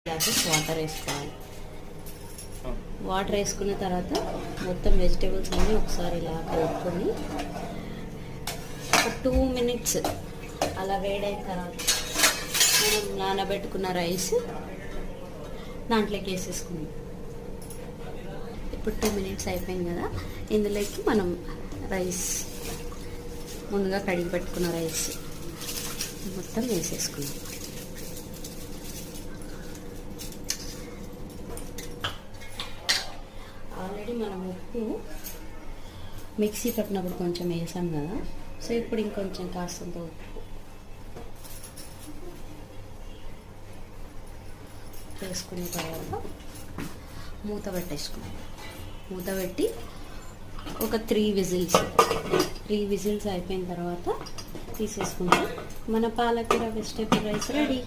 Glasses water వేసుకోవాలి. Water వేసుకున్న తర్వాత మొత్తం వెజిటేబుల్స్ అన్నీ ఒకసారి ఇలా కలుపుకొని ఒక 2 minutes అలా వేడైన తర్వాత మనం నానబెట్టుకున్న రైస్ దాంట్లోకి వేసేసుకుందాం. ఇప్పుడు 2 minutes అయిపోయింది కదా, ఇందులోకి మనం రైస్ ముందుగా కడిగి పెట్టుకున్న రైస్ మొత్తం వేసేసుకుందాం. ఆల్రెడీ మనం ఉప్పు మిక్సీ పట్టినప్పుడు కొంచెం వేసాం కదా, సో ఇప్పుడు ఇంకొంచెం కాస్తంత ఉప్పు వేసుకున్న తర్వాత మూత పెట్టేసుకున్నాం. మూత పెట్టి ఒక 3 విజిల్స్ అయిపోయిన తర్వాత తీసేసుకుంటే మన పాలకూర వెజిటేబుల్ రైస్ రెడీ.